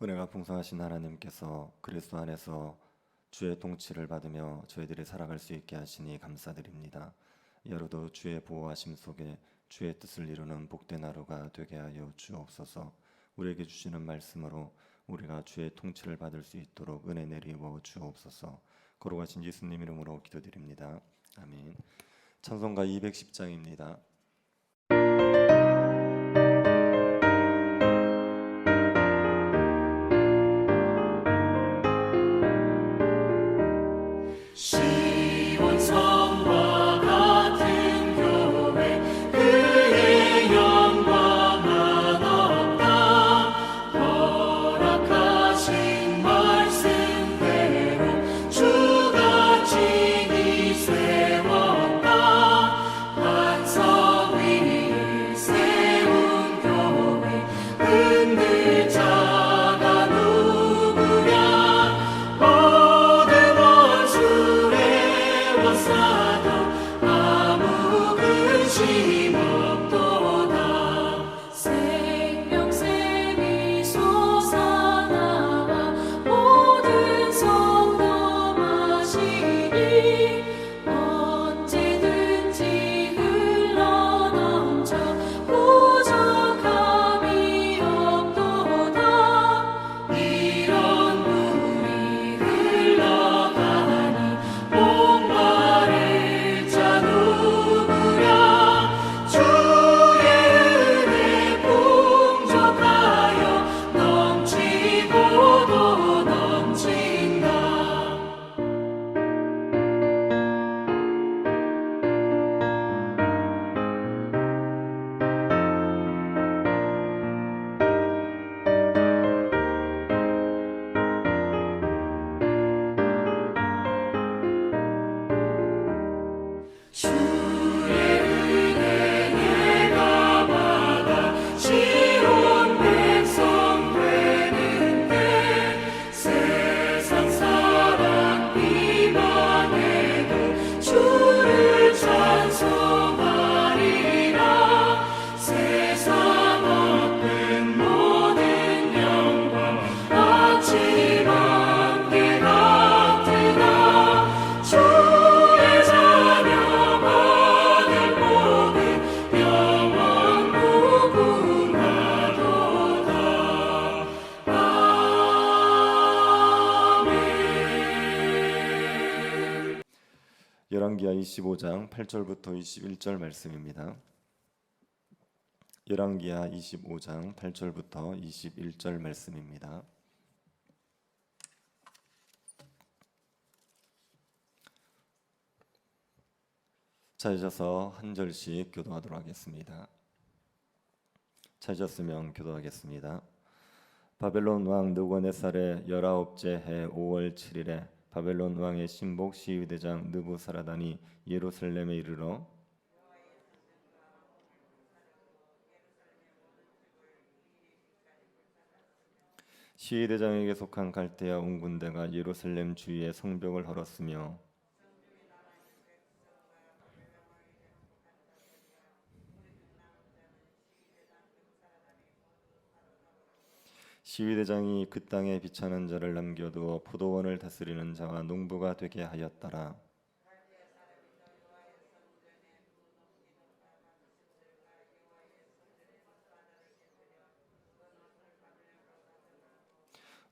은혜가 풍성하신 하나님께서 그리스도 안에서 주의 통치를 받으며 저희들이 살아갈 수 있게 하시니 감사드립니다. 여러도 주의 보호하심 속에 주의 뜻을 이루는 복된 하루가 되게 하여 주옵소서. 우리에게 주시는 말씀으로 우리가 주의 통치를 받을 수 있도록 은혜 내리워 주옵소서. 거룩하신 예수님 이름으로 기도드립니다. 아멘. 찬송가 210장입니다. 시온 성과 같은 교회 그의 영광만 없다. 허락하신 말씀대로 주가 친히 세웠다. 반석 위에 세운 교회 흔들 자가 누구랴. 모든 원수를 원사도 아무 근심 없도다. 생명샘이 솟아나와 모든 성도 마시니 언제든지 흘러넘쳐 부족함이 없도다. 이런 물이 흘러가니 목마를 자 누구랴. 주의 은혜 풍족하여 넘치고도 넘친다. 주의 은혜 내가 받아 시온 백성 되는데 세상 사랑 비방해도 주를 찬송하리라. 세상 얻는 모든 영광 아침 안개 같으나 주의 자녀 받을 복은 영원 무궁하도다. 아멘. 열왕기하 25장 8절부터 21절 말씀입니다. 열왕기하 25장 8절부터 21절 말씀입니다. 찾으셔서 한 절씩 교도하도록 하겠습니다. 찾으셨으면 교도하겠습니다. 바벨론 왕 느부갓네살의 19째 해 5월 7일에 바벨론 왕의 신복 시위대장 느부사라단이 예루살렘에 이르러 시위대장에게 속한 갈대아 온 군대가 예루살렘 주위에 성벽을 헐었으며 시위대장이 그 땅에 비천한 자를 남겨두어 포도원을 다스리는 자와 농부가 되게 하였더라.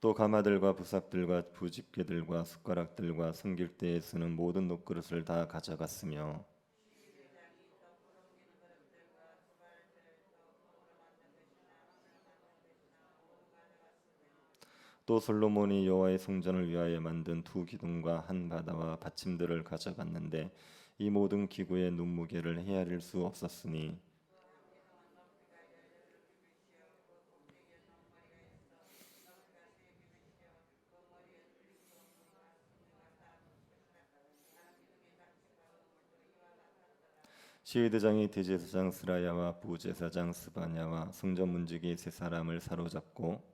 또 가마들과 부삽들과 부집게들과 숟가락들과 섬길 때에 쓰는 모든 녹그릇을 다 가져갔으며 또 솔로몬이 여호와의 성전을 위하여 만든 두 기둥과 한 바다와 받침들을 가져갔는데 이 모든 기구의 눈무게를 헤아릴 수 없었으니 시위대장이 대제사장 스라야와 부제사장 스바냐와 성전 문지기 세 사람을 사로잡고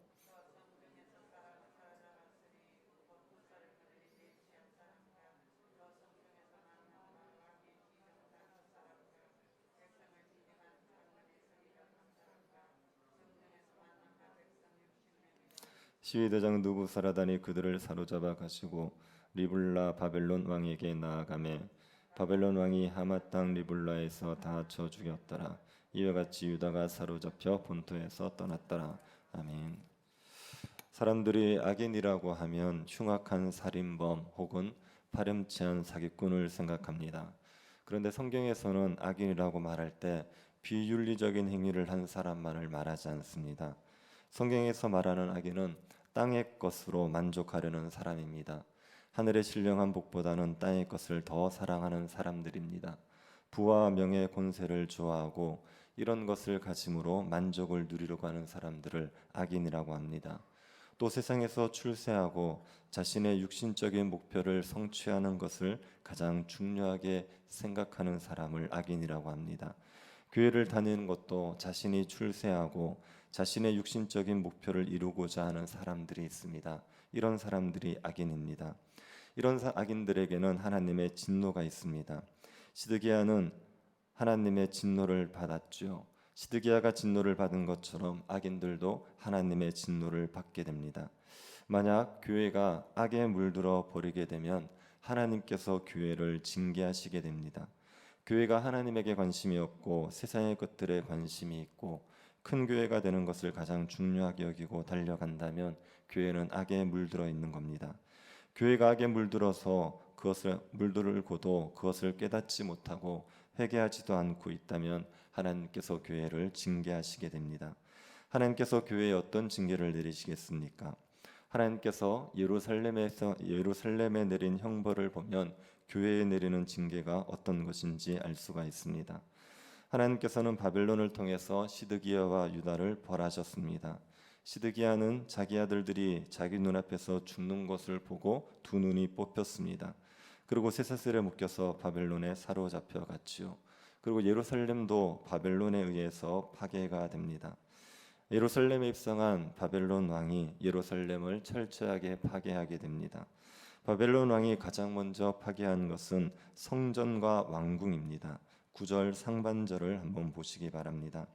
시위대장 느부사라단이 그들을 사로잡아 가시고 리블라 바벨론 왕에게 나아가매 바벨론 왕이 하마 땅 리블라에서 다 쳐 죽였더라. 이와 같이 유다가 사로잡혀 본토에서 떠났더라. 아멘. 사람들이 악인이라고 하면 흉악한 살인범 혹은 파렴치한 사기꾼을 생각합니다. 그런데 성경에서는 악인이라고 말할 때 비윤리적인 행위를 한 사람만을 말하지 않습니다. 성경에서 말하는 악인은 땅의 것으로 만족하려는 사람입니다. 하늘의 신령한 복보다는 땅의 것을 더 사랑하는 사람들입니다. 부와 명예, 권세를 좋아하고 이런 것을 가짐으로 만족을 누리려고 하는 사람들을 악인이라고 합니다. 또 세상에서 출세하고 자신의 육신적인 목표를 성취하는 것을 가장 중요하게 생각하는 사람을 악인이라고 합니다. 교회를 다니는 것도 자신이 출세하고 자신의 육신적인 목표를 이루고자 하는 사람들이 있습니다. 이런 사람들이 악인입니다. 이런 악인들에게는 하나님의 진노가 있습니다. 시드기야는 하나님의 진노를 받았죠. 시드기야가 진노를 받은 것처럼 악인들도 하나님의 진노를 받게 됩니다. 만약 교회가 악에 물들어 버리게 되면 하나님께서 교회를 징계하시게 됩니다. 교회가 하나님에게 관심이 없고 세상의 것들에 관심이 있고 큰 교회가 되는 것을 가장 중요하게 여기고 달려간다면 교회는 악에 물들어 있는 겁니다. 교회가 악에 물들어서 그것을 물들고도 그것을 깨닫지 못하고 회개하지도 않고 있다면 하나님께서 교회를 징계하시게 됩니다. 하나님께서 교회에 어떤 징계를 내리시겠습니까? 하나님께서 예루살렘에 내린 형벌을 보면 교회에 내리는 징계가 어떤 것인지 알 수가 있습니다. 하나님께서는 바벨론을 통해서 시드기야와 유다를 벌하셨습니다. 시드기야는 자기 아들들이 자기 눈앞에서 죽는 것을 보고 두 눈이 뽑혔습니다. 그리고 쇠사슬에 묶여서 바벨론에 사로잡혀 갔지요. 그리고 예루살렘도 바벨론에 의해서 파괴가 됩니다. 예루살렘에 입성한 바벨론 왕이 예루살렘을 철저하게 파괴하게 됩니다. 바벨론 왕이 가장 먼저 파괴한 것은 성전과 왕궁입니다. 9절 상반절을 한번 보시기 바랍니다.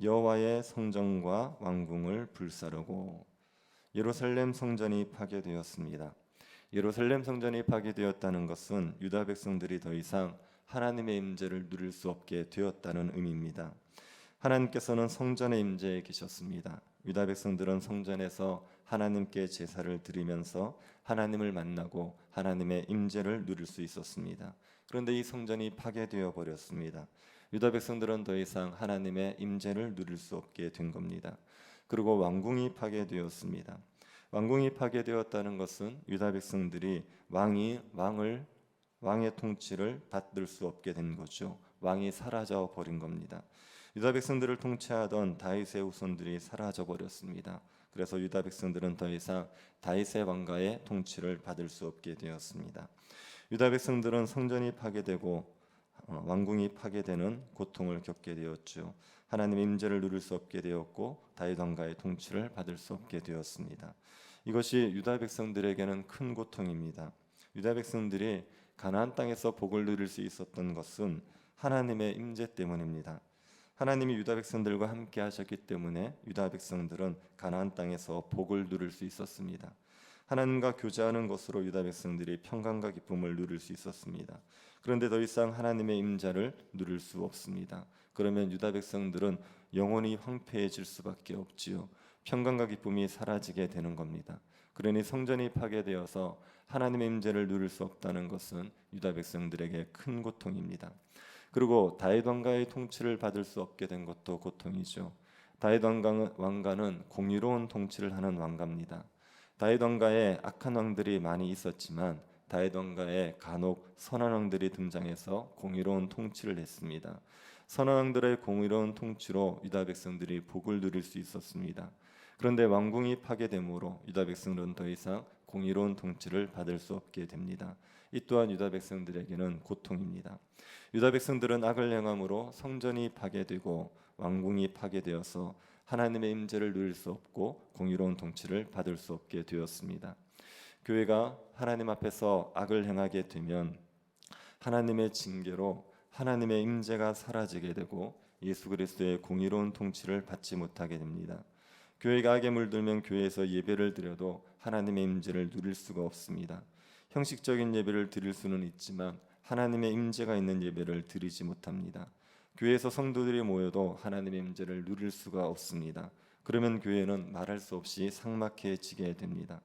여호와의 성전과 왕궁을 불사르고 예루살렘 성전이 파괴되었습니다. 예루살렘 성전이 파괴되었다는 것은 유다 백성들이 더 이상 하나님의 임재를 누릴 수 없게 되었다는 의미입니다. 하나님께서는 성전의 임재에 계셨습니다. 유다 백성들은 성전에서 하나님께 제사를 드리면서 하나님을 만나고 하나님의 임재를 누릴 수 있었습니다. 그런데 이 성전이 파괴되어 버렸습니다. 유다 백성들은 더 이상 하나님의 임재를 누릴 수 없게 된 겁니다. 그리고 왕궁이 파괴되었습니다. 왕궁이 파괴되었다는 것은 유다 백성들이 왕의 통치를 받을 수 없게 된 거죠. 왕이 사라져 버린 겁니다. 유다 백성들을 통치하던 다윗의 후손들이 사라져 버렸습니다. 그래서 유다 백성들은 더 이상 다윗의 왕가의 통치를 받을 수 없게 되었습니다. 유다 백성들은 성전이 파괴되고 왕궁이 파괴되는 고통을 겪게 되었죠. 하나님의 임재를 누릴 수 없게 되었고 다윗 왕가의 통치를 받을 수 없게 되었습니다. 이것이 유다 백성들에게는 큰 고통입니다. 유다 백성들이 가나안 땅에서 복을 누릴 수 있었던 것은 하나님의 임재 때문입니다. 하나님이 유다 백성들과 함께 하셨기 때문에 유다 백성들은 가나안 땅에서 복을 누릴 수 있었습니다. 하나님과 교제하는 것으로 유다 백성들이 평강과 기쁨을 누릴 수 있었습니다. 그런데 더 이상 하나님의 임재를 누릴 수 없습니다. 그러면 유다 백성들은 영원히 황폐해질 수밖에 없지요. 평강과 기쁨이 사라지게 되는 겁니다. 그러니 성전이 파괴되어서 하나님의 임재를 누릴 수 없다는 것은 유다 백성들에게 큰 고통입니다. 그리고 다윗 왕가의 통치를 받을 수 없게 된 것도 고통이죠. 다윗 왕가는 공의로운 통치를 하는 왕가입니다. 다윗 왕가에 악한 왕들이 많이 있었지만 다윗 왕가에 간혹 선한 왕들이 등장해서 공의로운 통치를 했습니다. 선한 왕들의 공의로운 통치로 유다 백성들이 복을 누릴 수 있었습니다. 그런데 왕궁이 파괴됨으로 유다 백성들은 더 이상 공의로운 통치를 받을 수 없게 됩니다. 이 또한 유다 백성들에게는 고통입니다. 유다 백성들은 악을 행함으로 성전이 파괴되고 왕궁이 파괴되어서 하나님의 임재를 누릴 수 없고 공의로운 통치를 받을 수 없게 되었습니다. 교회가 하나님 앞에서 악을 행하게 되면 하나님의 징계로 하나님의 임재가 사라지게 되고 예수 그리스도의 공의로운 통치를 받지 못하게 됩니다. 교회가 악에 물들면 교회에서 예배를 드려도 하나님의 임재를 누릴 수가 없습니다. 형식적인 예배를 드릴 수는 있지만 하나님의 임재가 있는 예배를 드리지 못합니다. 교회에서 성도들이 모여도 하나님의 임재를 누릴 수가 없습니다. 그러면 교회는 말할 수 없이 삭막해지게 됩니다.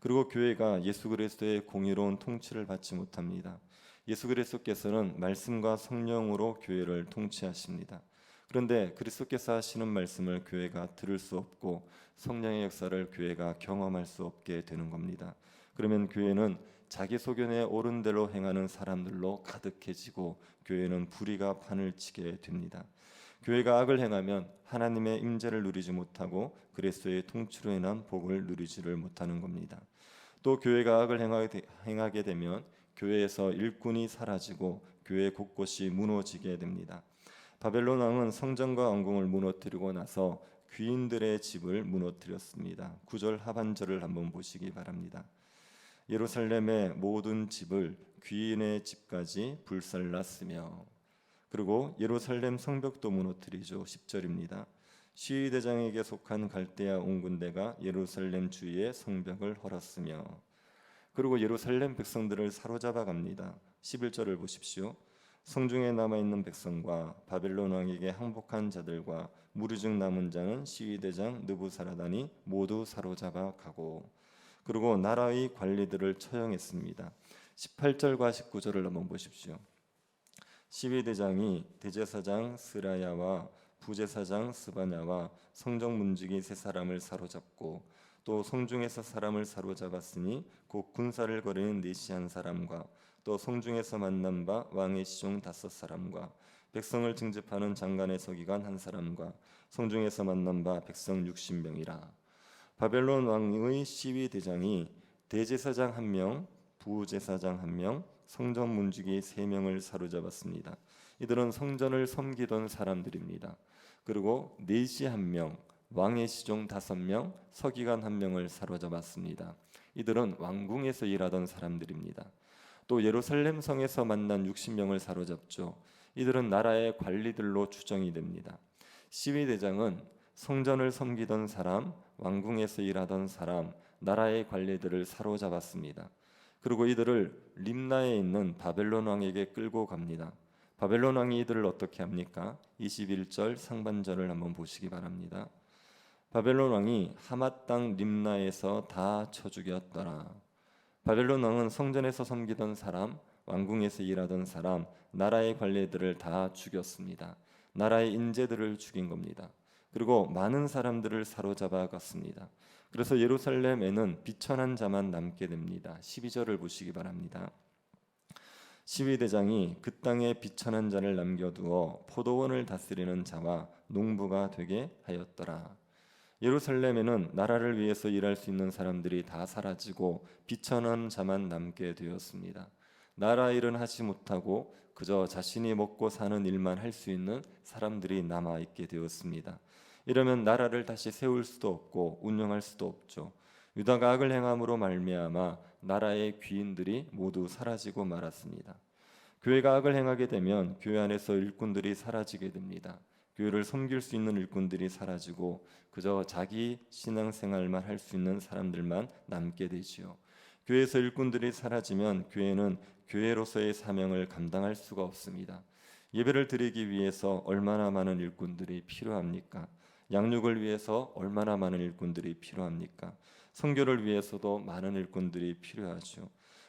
그리고 교회가 예수 그리스도의 공의로운 통치를 받지 못합니다. 예수 그리스도께서는 말씀과 성령으로 교회를 통치하십니다. 그런데 그리스도께서 하시는 말씀을 교회가 들을 수 없고 성령의 역사를 교회가 경험할 수 없게 되는 겁니다. 그러면 교회는 자기 소견에 옳은 대로 행하는 사람들로 가득해지고 교회는 불의가 판을 치게 됩니다. 교회가 악을 행하면 하나님의 임재를 누리지 못하고 그리스도의 통치로 인한 복을 누리지를 못하는 겁니다. 또 교회가 악을 행하게 되면 교회에서 일꾼이 사라지고 교회 곳곳이 무너지게 됩니다. 바벨론 왕은 성전과 왕궁을 무너뜨리고 나서 귀인들의 집을 무너뜨렸습니다. 9절 하반절을 한번 보시기 바랍니다. 예루살렘의 모든 집을 귀인의 집까지 불살랐으며, 그리고 예루살렘 성벽도 무너뜨리죠. 10절입니다. 시위대장에게 속한 갈대아 온 군대가 예루살렘 주위의 성벽을 헐었으며, 그리고 예루살렘 백성들을 사로잡아 갑니다. 11절을 보십시오. 성중에 남아있는 백성과 바벨론 왕에게 항복한 자들과 무리 중 남은 자는 시위대장 느부사라단이 모두 사로잡아 가고, 그리고 나라의 관리들을 처형했습니다. 18절과 19절을 한번 보십시오. 시위대장이 대제사장 스라야와 부제사장 스바냐와 성정 문지기 세 사람을 사로잡고 또 성중에서 사람을 사로잡았으니 곧 군사를 거리는 네시 한 사람과 또 성중에서 만난 바 왕의 시종 5사람과 백성을 징집하는 장관의 서기관 1사람과 성중에서 만난 바 백성 60명이라. 바벨론 왕의 시위 대장이 대제사장 1명, 부제사장 1명, 성전 문지기 3명을 사로잡았습니다. 이들은 성전을 섬기던 사람들입니다. 그리고 네시 1명, 왕의 시종 5명, 서기관 1명을 사로잡았습니다. 이들은 왕궁에서 일하던 사람들입니다. 또 예루살렘 성에서 만난 60명을 사로잡죠. 이들은 나라의 관리들로 추정이 됩니다. 시위대장은 성전을 섬기던 사람, 왕궁에서 일하던 사람, 나라의 관리들을 사로잡았습니다. 그리고 이들을 림나에 있는 바벨론 왕에게 끌고 갑니다. 바벨론 왕이 이들을 어떻게 합니까? 21절 상반절을 한번 보시기 바랍니다. 바벨론 왕이 하맛 땅 림나에서 다 쳐 죽였더라. 바벨론 왕은 성전에서 섬기던 사람, 왕궁에서 일하던 사람, 나라의 관리들을 다 죽였습니다. 나라의 인재들을 죽인 겁니다. 그리고 많은 사람들을 사로잡아 갔습니다. 그래서 예루살렘에는 비천한 자만 남게 됩니다. 12절을 보시기 바랍니다. 시위대장이 그 땅에 비천한 자를 남겨두어 포도원을 다스리는 자와 농부가 되게 하였더라. 예루살렘에는 나라를 위해서 일할 수 있는 사람들이 다 사라지고 비천한 자만 남게 되었습니다. 나라 일은 하지 못하고 그저 자신이 먹고 사는 일만 할 수 있는 사람들이 남아 있게 되었습니다. 이러면 나라를 다시 세울 수도 없고 운영할 수도 없죠. 유다가 악을 행함으로 말미암아 나라의 귀인들이 모두 사라지고 말았습니다. 교회가 악을 행하게 되면 교회 안에서 일꾼들이 사라지게 됩니다. 교회를 섬길 수 있는 일꾼들이 사라지고 그저 자기 신앙생활만 할 수 있는 사람들만 남게 되지요. 교회에서 일꾼들이 사라지면 교회는 교회로서의 사명을 감당할 수가 없습니다. 예배를 드리기 위해서 얼마나 많은 일꾼들이 필요합니까? 양육을 위해서 얼마나 많은 일꾼들이 필요합니까? 선교를 위해서도 많은 일꾼들이 필요하죠.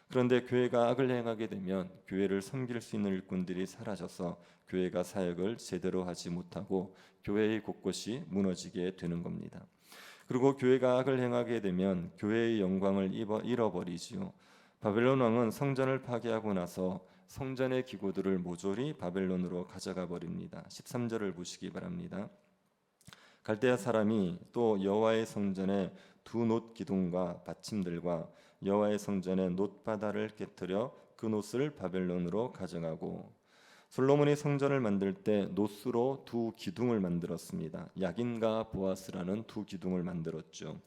그런데 교회가 악을 행하게 되면 교회를 섬길 수 있는 일꾼들이 사라져서 교회가 사역을 제대로 하지 못하고 교회의 곳곳이 무너지게 되는 겁니다. 그리고 교회가 악을 행하게 되면 교회의 영광을 잃어버리지요. 바벨론 왕은 성전을 파괴하고 나서 성전의 기구들을 모조리 바벨론으로 가져가 버립니다. 13절을 보시기 바랍니다. 갈대아 사람이 또 여호와의 성전에 두 놋 기둥과 받침들과 여호와의 성전에 놋바다를 깨뜨려 그 놋을 바벨론으로 가져가고, 솔로몬이 성전을 만들 때 놋으로 두 기둥을 만들었습니다. 야긴과 보아스라는 두 기둥을 만들었죠.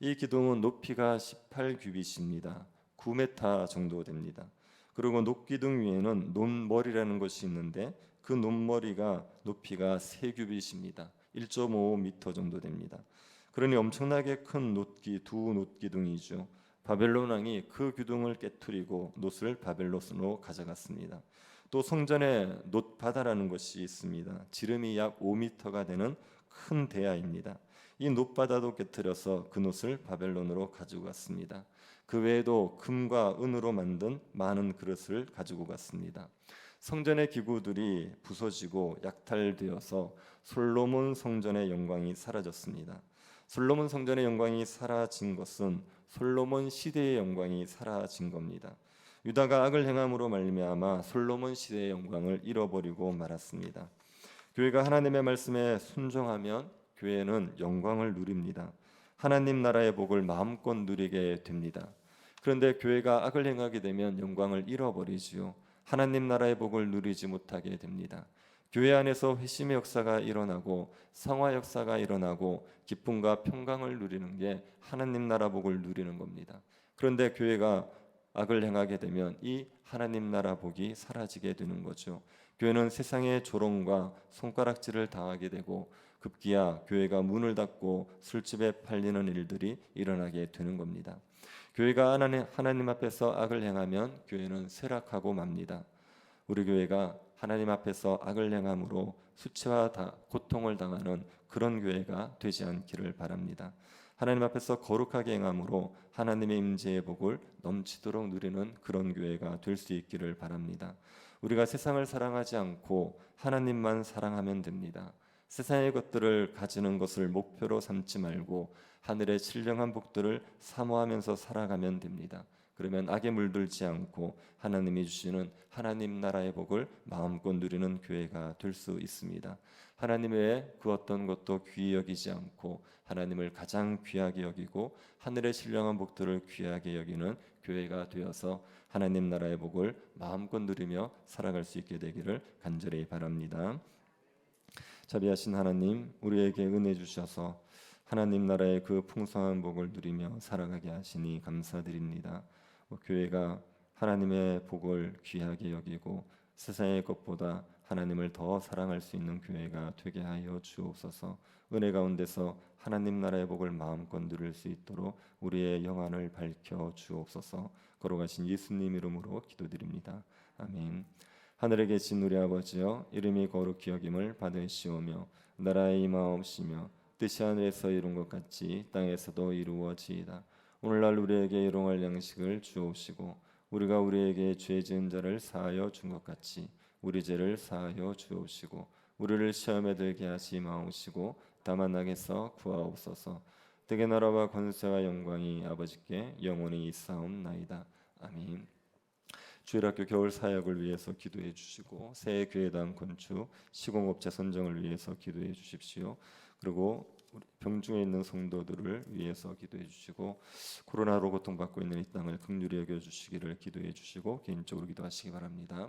이 기둥은 높이가 18규빗입니다. 9m 정도 됩니다. 그리고 놋기둥 위에는 놋머리라는 것이 있는데 그 놋머리가 높이가 3규빗입니다. 1.5m 정도 됩니다. 그러니 엄청나게 큰 놋기, 두 놋기둥이죠. 바벨론 왕이 그 기둥을 깨뜨리고 놋을 바벨론으로 가져갔습니다. 또 성전에 놋바다라는 것이 있습니다. 지름이 약 5m가 되는 큰 대야입니다. 이 놋바다도 깨뜨려서 그 놋을 바벨론으로 가지고 갔습니다. 그 외에도 금과 은으로 만든 많은 그릇을 가지고 갔습니다. 성전의 기구들이 부서지고 약탈되어서 솔로몬 성전의 영광이 사라졌습니다. 솔로몬 성전의 영광이 사라진 것은 솔로몬 시대의 영광이 사라진 겁니다. 유다가 악을 행함으로 말미암아 솔로몬 시대의 영광을 잃어버리고 말았습니다. 교회가 하나님의 말씀에 순종하면 교회는 영광을 누립니다. 하나님 나라의 복을 마음껏 누리게 됩니다. 그런데 교회가 악을 행하게 되면 영광을 잃어버리지요. 하나님 나라의 복을 누리지 못하게 됩니다. 교회 안에서 회심의 역사가 일어나고 성화 역사가 일어나고 기쁨과 평강을 누리는 게 하나님 나라 복을 누리는 겁니다. 그런데 교회가 악을 행하게 되면 이 하나님 나라 복이 사라지게 되는 거죠. 교회는 세상의 조롱과 손가락질을 당하게 되고 급기야 교회가 문을 닫고 술집에 팔리는 일들이 일어나게 되는 겁니다. 교회가 하나님 앞에서 악을 행하면 교회는 쇠락하고 맙니다. 우리 교회가 하나님 앞에서 악을 행함으로 수치와 고통을 당하는 그런 교회가 되지 않기를 바랍니다. 하나님 앞에서 거룩하게 행함으로 하나님의 임재의 복을 넘치도록 누리는 그런 교회가 될 수 있기를 바랍니다. 우리가 세상을 사랑하지 않고 하나님만 사랑하면 됩니다. 세상의 것들을 가지는 것을 목표로 삼지 말고 하늘의 신령한 복들을 사모하면서 살아가면 됩니다. 그러면 악에 물들지 않고 하나님이 주시는 하나님 나라의 복을 마음껏 누리는 교회가 될 수 있습니다. 하나님 외에 그 어떤 것도 귀히 여기지 않고 하나님을 가장 귀하게 여기고 하늘의 신령한 복들을 귀하게 여기는 교회가 되어서 하나님 나라의 복을 마음껏 누리며 살아갈 수 있게 되기를 간절히 바랍니다. 자비하신 하나님, 우리에게 은혜 주셔서 하나님 나라의 그 풍성한 복을 누리며 살아가게 하시니 감사드립니다. 교회가 하나님의 복을 귀하게 여기고 세상의 것보다 하나님을 더 사랑할 수 있는 교회가 되게 하여 주옵소서. 은혜 가운데서 하나님 나라의 복을 마음껏 누릴 수 있도록 우리의 영안을 밝혀 주옵소서. 걸어가신 예수님 이름으로 기도드립니다. 아멘. 하늘에 계신 우리 아버지여, 이름이 거룩히 여김을 받으시오며 나라의 임하옵시며 뜻이 하늘에서 이룬 것 같이 땅에서도 이루어지이다. 오늘날 우리에게 일용할 양식을 주옵시고 우리가 우리에게 죄 지은 자를 사하여 준 것 같이 우리 죄를 사하여 주옵시고 우리를 시험에 들게 하지 마옵시고 다만 악에서 구하옵소서. 대개 나라와 권세와 영광이 아버지께 영원히 있사옵나이다. 아멘. 주일학교 겨울 사역을 위해서 기도해 주시고 새해 교회당 건축 시공업체 선정을 위해서 기도해 주십시오. 그리고 병중에 있는 성도들을 위해서 기도해 주시고 코로나로 고통받고 있는 이 땅을 긍휼히 여겨 주시기를 기도해 주시고 개인적으로 기도하시기 바랍니다.